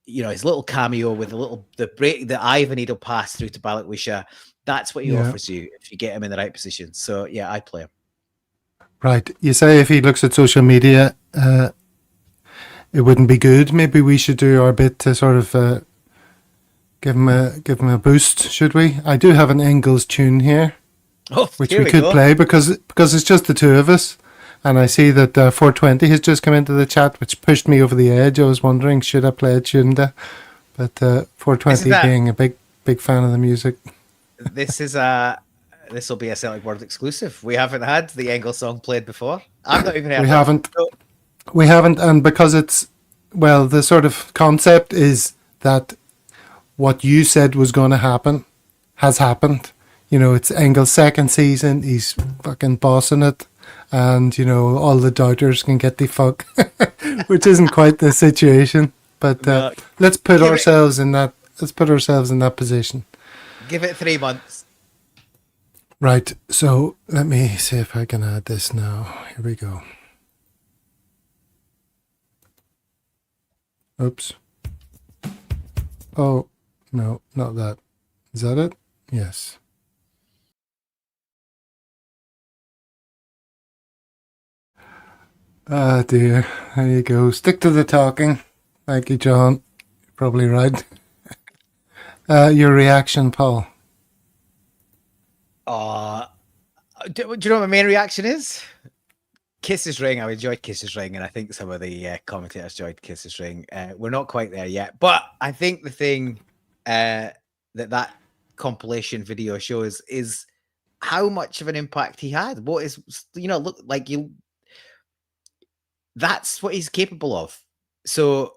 his little cameo with the Ivan needle pass through to Balikwisha, that's what he offers you if you get him in the right position. So yeah, I'd play him. Right. You say if he looks at social media, it wouldn't be good. Maybe we should do our bit to sort of give him a boost, should we? I do have an Engels tune here, which we could play because it's just the two of us. And I see that 420 has just come into the chat, which pushed me over the edge. I was wondering, should I play it, shouldn't I? But 420 being a big fan of the music. This will be a Celtic World exclusive. We haven't had the Engels song played before. I've not even heard We haven't, and because the sort of concept is that what you said was going to happen has happened. It's Engels' second season. He's fucking bossing it, and all the doubters can get the fuck, which isn't quite the situation. But let's put ourselves in that. Let's put ourselves in that position. Give it 3 months. Right, so let me see if I can add this now. Here we go. Oops. Oh, no, not that. Is that it? Yes. Ah, dear. There you go. Stick to the talking. Thank you, John. You're probably right. Your reaction, Paul? Do you know what my main reaction is? Kisses Ring. I enjoyed Kisses Ring, and I think some of the commentators enjoyed Kisses Ring. We're not quite there yet, but I think the thing that compilation video shows is how much of an impact he had. What is, look like you. That's what he's capable of. So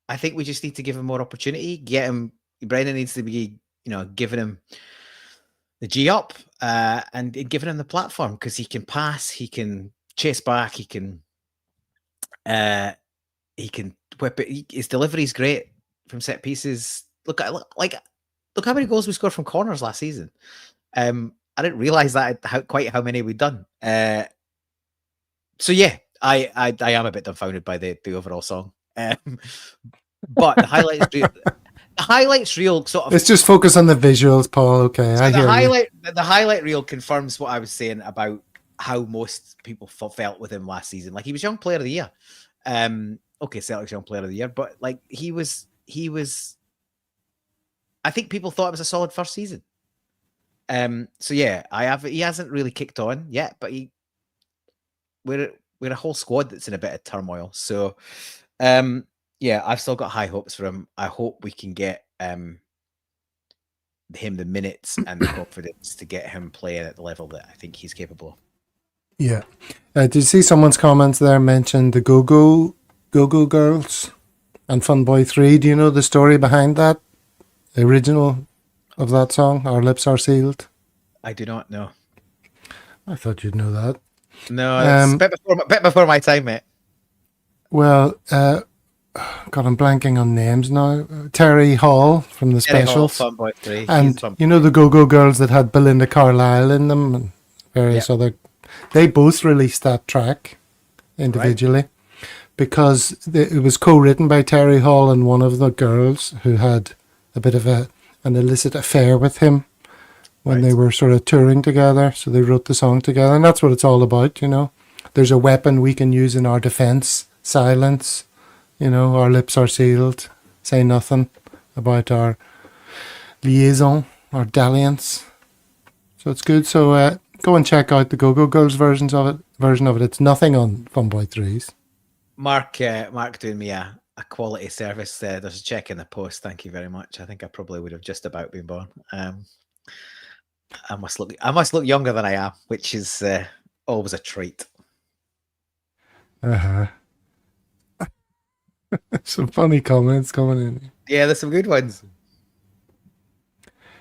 I think we just need to give him more opportunity. Get him. Brendan needs to be, giving him the G up and giving him the platform, because he can pass, he can chase back, he can whip it. His delivery is great from set pieces. Look how many goals we scored from corners last season. I didn't realize that quite how many we'd done. So yeah, I am a bit dumbfounded by the overall song. But the highlights reel sort of. Let's just focus on the visuals, Paul. Okay, so I hear you. The highlight reel confirms what I was saying about how most people felt with him last season. Like, he was Young Player of the Year. Okay, Celtic's Young Player of the Year, but like he was. I think people thought it was a solid first season. So yeah, he hasn't really kicked on yet, but we're a whole squad that's in a bit of turmoil. So yeah, I've still got high hopes for him. I hope we can get him the minutes and the confidence to get him playing at the level that I think he's capable of. Yeah. Did you see someone's comments there mentioned the Go-Go Girls and Fun Boy 3? Do you know the story behind that? The original of that song, Our Lips Are Sealed? I do not know. I thought you'd know that. No, it's a bit before my time, mate. Well, God, I'm blanking on names now. Terry Hall from the Terry Hall, Specials. Fun Boy 3. And the Go-Go Girls that had Belinda Carlisle in them and various other. They both released that track individually, because it was co-written by Terry Hall and one of the girls who had a bit of an illicit affair with him when they were sort of touring together. So they wrote the song together, and that's what it's all about. There's a weapon we can use in our defense: silence. Our lips are sealed. Say nothing about our liaison, our dalliance. So it's good. So go and check out the Go-Go Girls version of it. It's nothing on Funboy 3's. Mark doing me a quality service there. There's a check in the post. Thank you very much. I think I probably would have just about been born. I must look younger than I am, which is always a treat. Some funny comments coming in. Yeah, there's some good ones.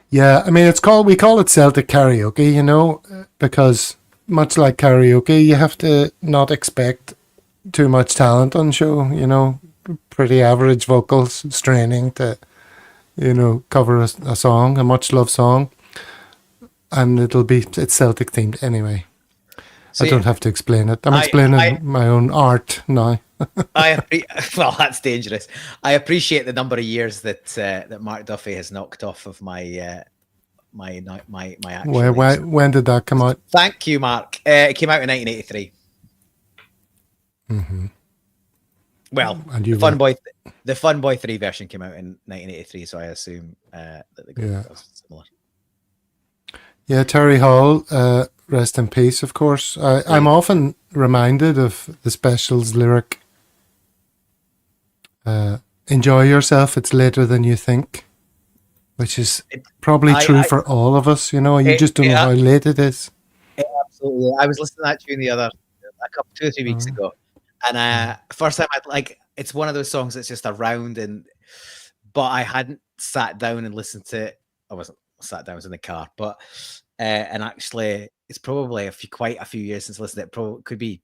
Yeah, I mean, we call it Celtic karaoke, because much like karaoke, you have to not expect too much talent on show, pretty average vocals straining to, cover a song, a much loved song, and it's Celtic themed anyway. So I don't have to explain it. I'm explaining my own art now. Well, that's dangerous. I appreciate the number of years that Mark Duffy has knocked off of my my action. When did that come out? Thank you, Mark. It came out in 1983. Mm-hmm. Well, the Fun Boy 3 version came out in 1983, so I assume that the group was similar. Yeah, Terry Hall, rest in peace, of course. I'm often reminded of the Specials lyric, enjoy yourself, it's later than you think, which is probably true for all of us, you just don't know how late it is. Absolutely. I was listening to that tune 2 or 3 weeks ago, and first time it's one of those songs that's just around, but I hadn't sat down and listened to it. I wasn't sat down, I was in the car, but and actually it's probably quite a few years since I listened to it. Could be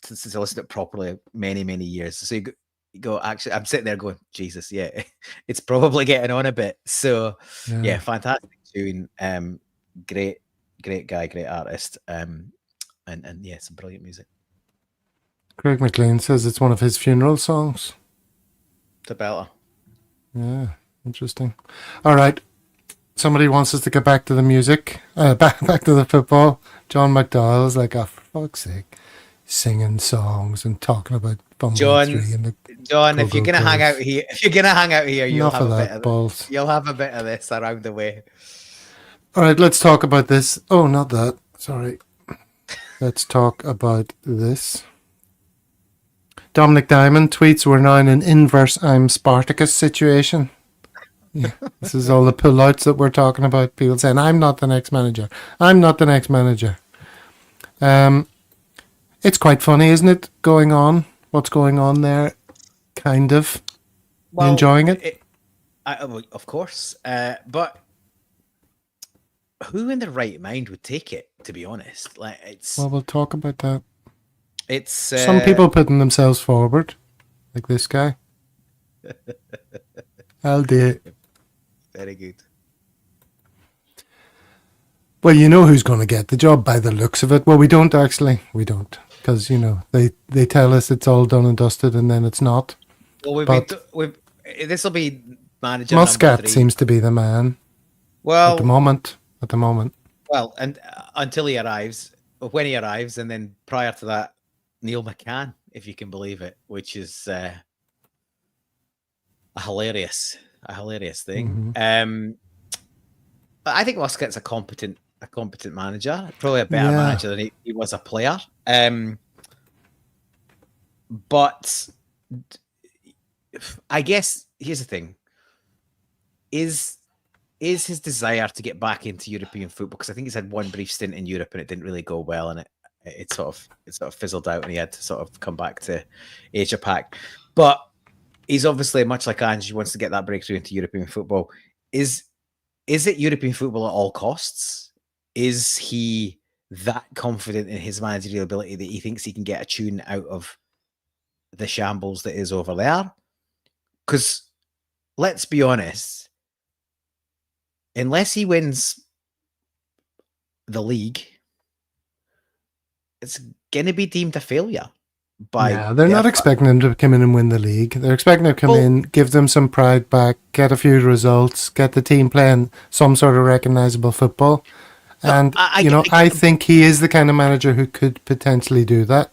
since I listened to it properly many years. So you go, actually, I'm sitting there going, Jesus, yeah, it's probably getting on a bit. So yeah, fantastic tune. Great guy, great artist. And yeah, some brilliant music. Craig McLean says it's one of his funeral songs. The belter. Yeah, interesting. All right. Somebody wants us to get back to the music, back to the football. John McDowell's like, for fuck's sake, singing songs and talking about John, if you're gonna hang out here, you'll have a bit of this around the way. All right, let's talk about this. Oh, not that. Sorry. Let's talk about this. Dominic Diamond tweets, "We're now in an inverse I'm Spartacus situation." Yeah, this is all the pullouts that we're talking about. People saying, "I'm not the next manager. I'm not the next manager." It's quite funny, isn't it? What's going on there? Kind of. You enjoying it? Of course. But who in the right mind would take it? To be honest, like Well, we'll talk about that. it's Some people putting themselves forward, like this guy. I'll do it. very good. Well, you know who's going to get the job by the looks of it. Well, we don't actually. We don't. Because, they tell us it's all done and dusted and then it's not. Well, this will be manager Muscat number 3. seems to be the man at the moment. Well, and until he arrives, or when he arrives, and then prior to that, Neil McCann, if you can believe it, which is a hilarious thing. But I think Muscat's a competent manager, probably a better manager than he was a player. But I guess here's the thing: is his desire to get back into European football, because I think he's had one brief stint in Europe and it didn't really go well, and it sort of fizzled out, and he had to sort of come back to Asia Pac. But he's obviously, much like Ange, wants to get that breakthrough into European football. Is it European football at all costs? Is he that confident in his managerial ability that he thinks he can get a tune out of the shambles that is over there? Because let's be honest, unless he wins the league, it's going to be deemed a failure. They're not expecting him to come in and win the league. They're expecting him to come in, give them some pride back, get a few results, get the team playing some sort of recognisable football. And, I think he is the kind of manager who could potentially do that.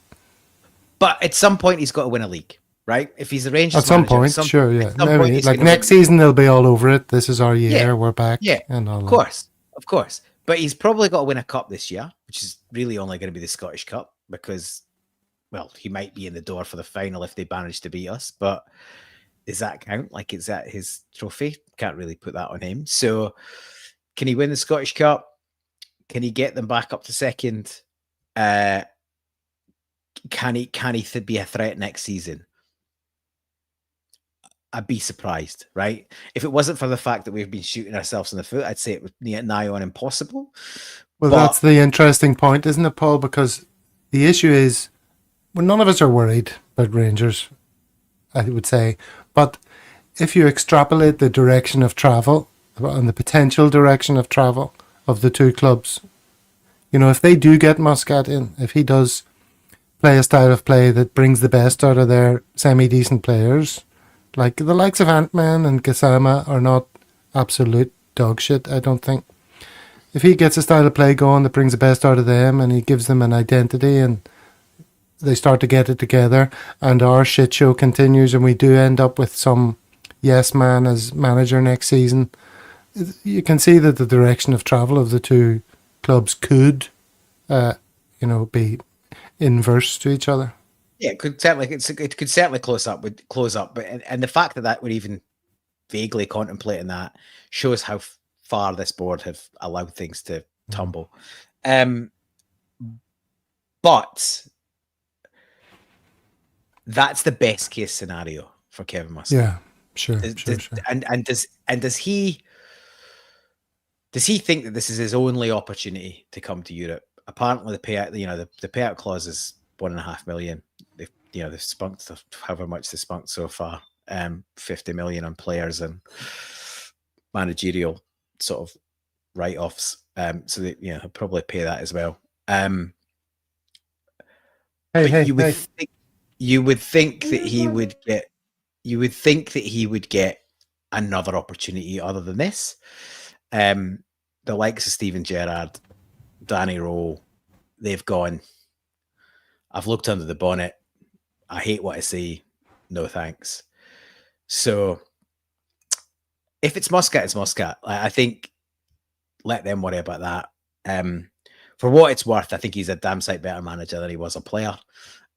But at some point, he's got to win a league, right? If he's the Rangers at some manager, point, sure, yeah. Maybe, like next season, they'll be all over it. This is our year. Yeah. We're back. Yeah, and all of course. But he's probably got to win a cup this year, which is really only going to be the Scottish Cup, because, well, he might be in the door for the final if they manage to beat us. But does that count? Like, is that his trophy? Can't really put that on him. So can he win the Scottish Cup? Can he get them back up to second? Can he be a threat next season? I'd be surprised, right? If it wasn't for the fact that we've been shooting ourselves in the foot, I'd say it was nigh on impossible. Well, that's the interesting point, isn't it, Paul? Because the issue is, well, none of us are worried about Rangers, I would say. But if you extrapolate the direction of travel and the potential direction of travel of the two clubs, if they do get Muscat in, if he does play a style of play that brings the best out of their semi-decent players, like the likes of Ant-Man and Gassama are not absolute dog shit, I don't think. If he gets a style of play going that brings the best out of them and he gives them an identity and they start to get it together and our shit show continues and we do end up with some yes man as manager next season, you can see that the direction of travel of the two clubs could, be inverse to each other. Yeah, it could certainly close up, but and the fact that we're even vaguely contemplating that shows how far this board have allowed things to tumble. But that's the best case scenario for Kevin Muscat. Yeah, sure. And does he think that this is his only opportunity to come to Europe? Apparently, the payout clause is $1.5 million. They've spunked however much they spunked so far, 50 million on players and managerial sort of write-offs. So they, he'll probably pay that as well. You would think that he would get. You would think that he would get another opportunity other than this. The likes of Steven Gerrard, Danny Rowe, they've gone, I've looked under the bonnet. I hate what I see. No thanks. So if it's Muscat, it's Muscat. I think let them worry about that. for what it's worth, I think he's a damn sight better manager than he was a player.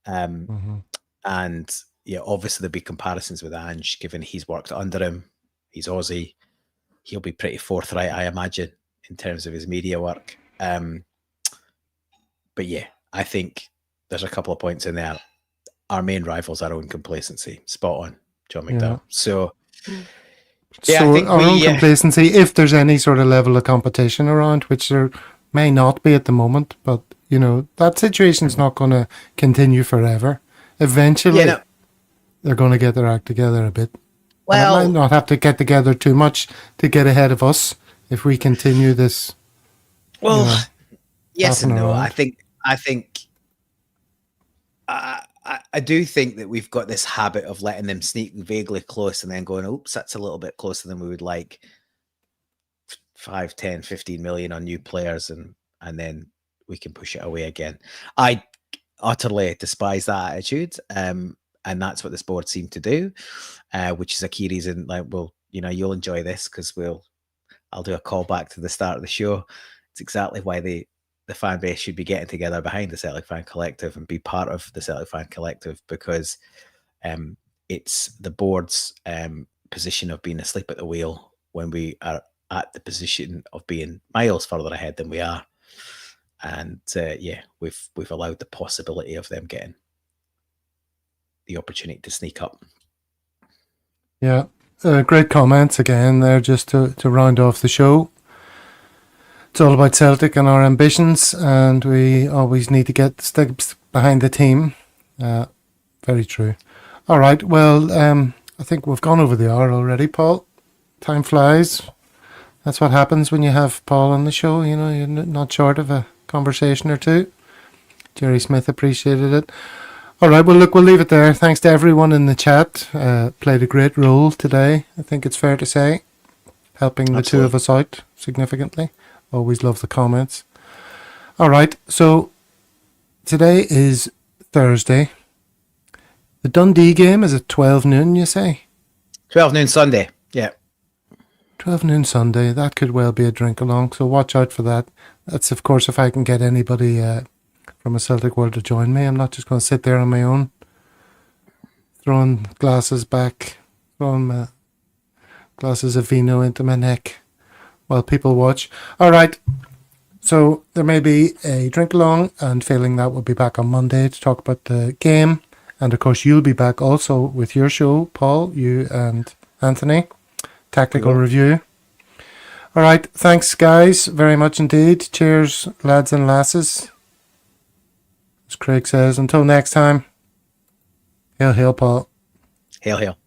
And yeah, obviously there'll be comparisons with Ange, given he's worked under him. He's Aussie. He'll be pretty forthright, I imagine, in terms of his media work. But yeah, I think there's a couple of points in there. Our main rival's our own complacency. Spot on, John McDowell. Yeah. So I think our own complacency, if there's any sort of level of competition around, which there may not be at the moment, but that situation's not going to continue forever. Eventually, they're going to get their act together a bit. Well, and it might not have to get together too much to get ahead of us if we continue this. Well, yes and no. I do think that we've got this habit of letting them sneak vaguely close and then going, oops, that's a little bit closer than we would like. 5, 10, 15 million on new players, and then we can push it away again. I utterly despise that attitude. And that's what this board seemed to do, which is a key reason. Like, well, you'll enjoy this because I'll do a call back to the start of the show. It's exactly why the fan base should be getting together behind the Celtic Fan Collective and be part of the Celtic Fan Collective, because it's the board's position of being asleep at the wheel when we are at the position of being miles further ahead than we are. And we've allowed the possibility of them getting the opportunity to sneak up. Yeah, great comments again there, just to round off the show. It's all about Celtic and our ambitions, and we always need to stick behind the team. Very true. All right, well, I think we've gone over the hour already, Paul. Time flies. That's what happens when you have Paul on the show. You're not short of a conversation or two. Jerry Smith appreciated it. All right, well, look, we'll leave it there. Thanks to everyone in the chat. Played a great role today, I think it's fair to say, helping the two of us out significantly. Always love the comments. All right, so today is Thursday. The Dundee game is at 12 noon, you say? 12 noon Sunday, yeah. 12 noon Sunday. That could well be a drink along, so watch out for that. That's, of course, if I can get anybody from a Celtic world to join me. I'm not just going to sit there on my own, throwing glasses back, throwing glasses of vino into my neck while people watch. All right, so there may be a drink along, and failing that, we'll be back on Monday to talk about the game. And of course, you'll be back also with your show, Paul, you and Anthony, Tactical Review. All right, thanks guys very much indeed. Cheers, lads and lasses. As Craig says, until next time, hail, hail, Paul. Hail, hail.